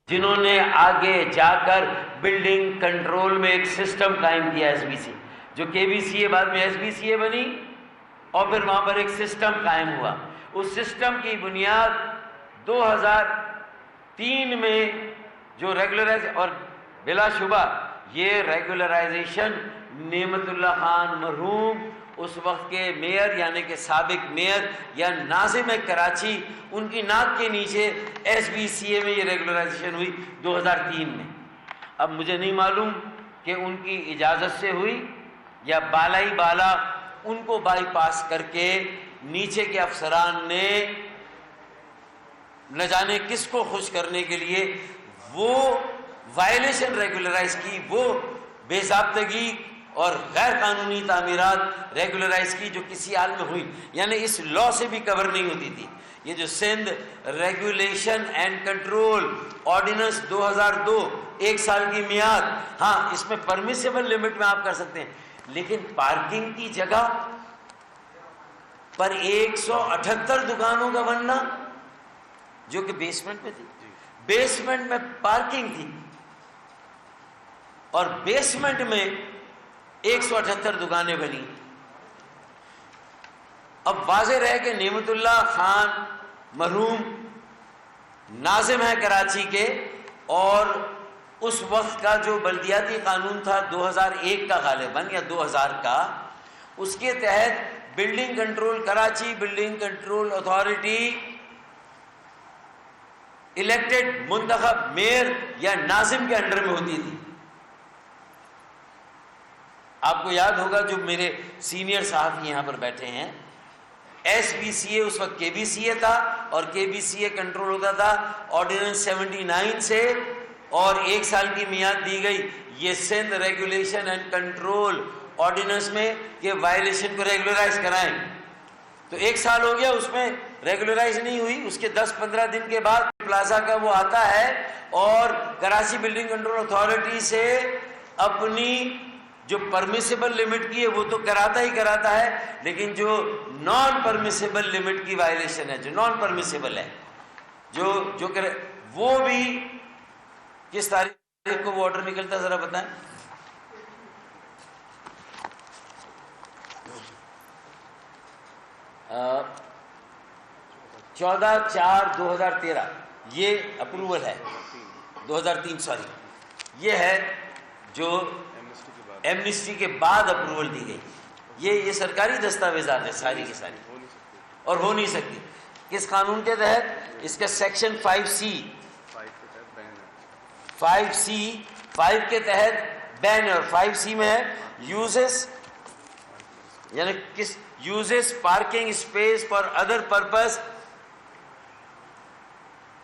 جنہوں نے آگے جا کر بلڈنگ کنٹرول میں ایک سسٹم قائم کیا ایس بی سی، جو کے بی سی اے بعد میں ایس بی سی اے بنی، اور پھر وہاں پر ایک سسٹم قائم ہوا. اس سسٹم کی بنیاد 2003 میں جو ریگولرائز، اور بلا شبہ یہ ریگولرائزیشن نعمت اللہ خان مرحوم اس وقت کے میئر یعنی کہ سابق میئر یا ناظم کراچی، ان کی ناک کے نیچے ایس بی سی اے میں یہ ریگولرائزیشن ہوئی 2003 میں. اب مجھے نہیں معلوم کہ ان کی اجازت سے ہوئی یا بالائی بالا ان کو بائی پاس کر کے نیچے کے افسران نے نہ جانے کس کو خوش کرنے کے لیے وہ وائلیشن ریگولرائز کی، وہ بے ضابطگی اور غیر قانونی تعمیرات ریگولرائز کی جو کسی حال میں ہوئی، یعنی اس لا سے بھی کور نہیں ہوتی تھی. یہ جو Sindh regulation and control ordinance 2002، 1 سال کی میعاد، ہاں اس میں پرمیسیبل لمٹ میں آپ کر سکتے ہیں، لیکن پارکنگ کی جگہ پر 178 دکانوں کا بننا جو کہ بیسمنٹ میں تھی، بیسمنٹ میں پارکنگ تھی اور بیسمنٹ میں 178 دکانیں بنی. اب واضح رہے کہ نعمت اللہ خان مرحوم ناظم ہے کراچی کے، اور اس وقت کا جو بلدیاتی قانون تھا 2001 کا غالباً یا 2000 کا، اس کے تحت building control Karachi building control authority elected منتخب میئر یا ناظم کے انڈر میں ہوتی تھی. آپ کو یاد ہوگا جو میرے سینئر صحافی یہاں پر بیٹھے ہیں، ایس بی سی اے اس وقت کے بی سی اے تھا اور کے بی سی اے کنٹرول ہوتا تھا آرڈیننس 79 سے، اور 1 سال کی میعاد دی گئی یہ Sindh regulation and control ordinance میں کہ وائلیشن کو ریگولرائز کرائیں. تو 1 سال ہو گیا، اس میں ریگولرائز نہیں ہوئی. اس کے 10-15 دن کے بعد پلازا کا وہ آتا ہے اور کراچی بلڈنگ کنٹرول اتھارٹی سے اپنی جو پرمیسیبل لمٹ کی ہے وہ تو کراتا ہی کراتا ہے، لیکن جو نان پرمیسیبل لمٹ کی وائلیشن ہے، جو نان پرمیسیبل ہے، جو کرے وہ بھی کس تاریخ کو وہ آرڈر نکلتا ہے ذرا بتائیں. 14/4/2013 یہ اپروول ہے، 2003 سوری، یہ ہے جو ایمنسٹی کے بعد اپروول دی گئی. یہ سرکاری دستاویزات ہیں ساری کی ساری، اور ہو نہیں سکتی. کس قانون کے تحت؟ اس کا سیکشن 5 کے تحت بین، اور 5C میں ہے یوزز، یعنی کس uses parking space for other purpose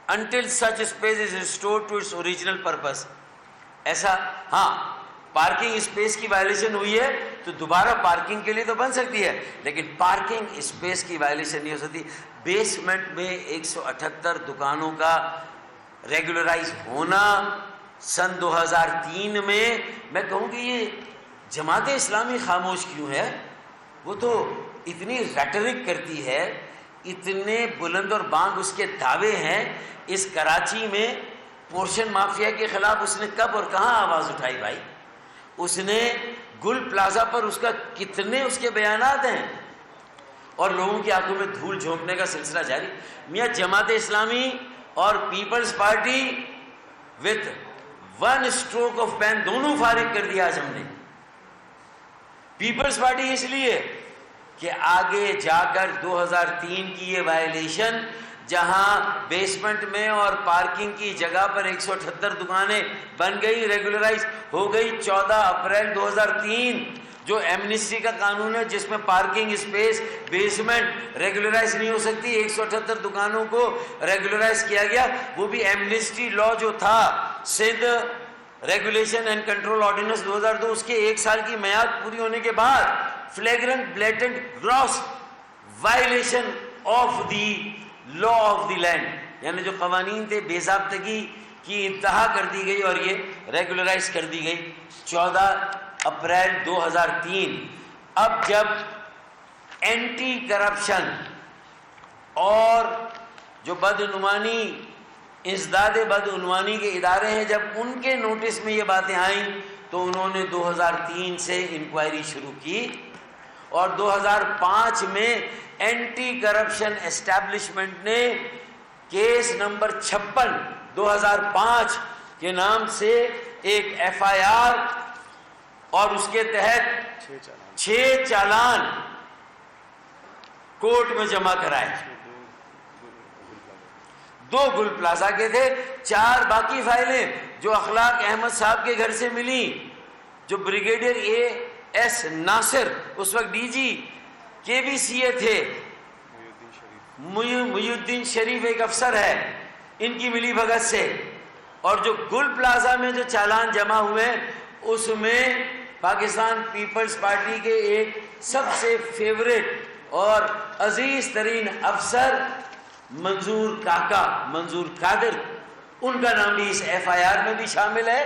until such space is restored to its original purpose. ایسا ہاں پارکنگ اسپیس کی وائلیشن ہوئی ہے تو دوبارہ پارکنگ کے لیے تو بن سکتی ہے، لیکن پارکنگ اسپیس کی وائلیشن نہیں ہو سکتی. بیسمنٹ میں 178 دکانوں کا ریگولرائز ہونا سن 2003 میں کہوں کہ یہ جماعت اسلامی خاموش کیوں ہے؟ وہ تو اتنی ریٹرک کرتی ہے، اتنے بلند اور بانگ اس کے دعوے ہیں. اس کراچی میں پورشن مافیا کے خلاف اس نے کب اور کہاں آواز اٹھائی بھائی؟ اس نے گل پلازا پر اس کا کتنے اس کے بیانات ہیں، اور لوگوں کی آنکھوں میں دھول جھونکنے کا سلسلہ جاری. میاں جماعت اسلامی اور Peoples Party with 1 stroke of pain دونوں فارغ کر دیا آج ہم نے. پیپلز پارٹی اس لیے کہ آگے جا کر 2003 کی یہ وائلیشن جہاں بیسمنٹ میں اور پارکنگ کی جگہ پر 178 دکانیں بن گئی، ریگولرائز ہو گئی 14 اپریل 2003. جو ایمنسٹی کا قانون ہے جس میں پارکنگ اسپیس بیسمنٹ ریگولرائز نہیں ہو سکتی، 178 دکانوں کو ریگولرائز کیا گیا. وہ بھی ایمنسٹی لا جو تھا Sindh regulation and control ordinance 2002، اس کے 1 سال کی میعاد پوری ہونے کے بعد flagrant blatant gross violation of the law of the land, یعنی جو قوانین تھے بے ضابطگی کی انتہا کر دی گئی اور یہ ریگولرائز کر دی گئی 14 اپریل 2003. اب جب اینٹی کرپشن اور جو بدعنوانی ازداد بدعنوانی کے ادارے ہیں، جب ان کے نوٹس میں یہ باتیں آئیں تو انہوں نے 2003 سے انکوائری شروع کی، اور 2005 میں اینٹی کرپشن اسٹیبلشمنٹ نے کیس نمبر 56 2005 کے نام سے ایک ایف آئی آر اور اس کے تحت 6 چالان کورٹ میں جمع کرائے. 2 گل پلازا کے تھے، 4 باقی فائلیں جو اخلاق احمد صاحب کے گھر سے ملی، جو بریگیڈیئر اے ایس ناصر اس وقت ڈی جی کے بی سی اے تھے، محی الدین شریف ایک افسر ہے، ان کی ملی بھگت سے. اور جو گل پلازا میں جو چالان جمع ہوئے اس میں پاکستان پیپلز پارٹی کے ایک سب سے فیوریٹ اور عزیز ترین افسر منظور قادر، ان کا نام بھی اس ایف آئی آر میں بھی شامل ہے.